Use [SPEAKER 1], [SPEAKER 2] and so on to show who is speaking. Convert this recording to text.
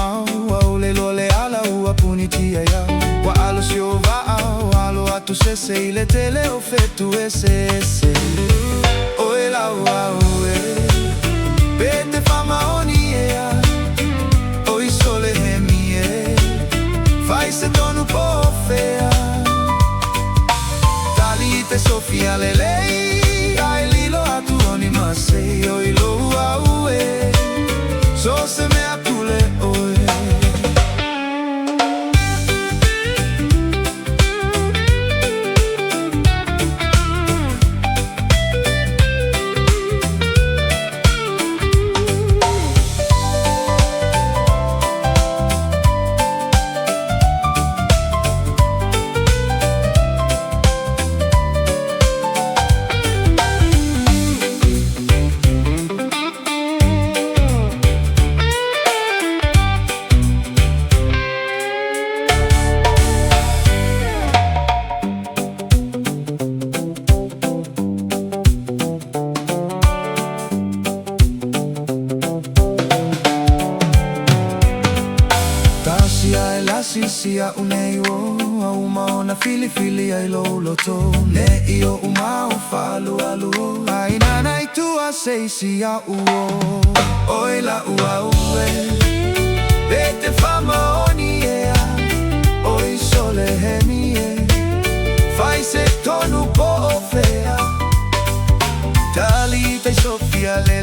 [SPEAKER 1] mau au le lole ala ua punitia ya wa alo si o va alo atu sese ile tele o fetu ese o ela ua ue pete fama oni ea o isole hemie fai se tonu po fea tali te sofia lelei ai lilo atu oni masei o ilo ua ue so se me apule oe Tasi ai lasi sia unei o au maona fili ai loto ne io umao falu alu ai nana i tua sei sia uo oi la ua ue pete fama oni ea oi sole hemie fai se tonu po fea tali te sofia le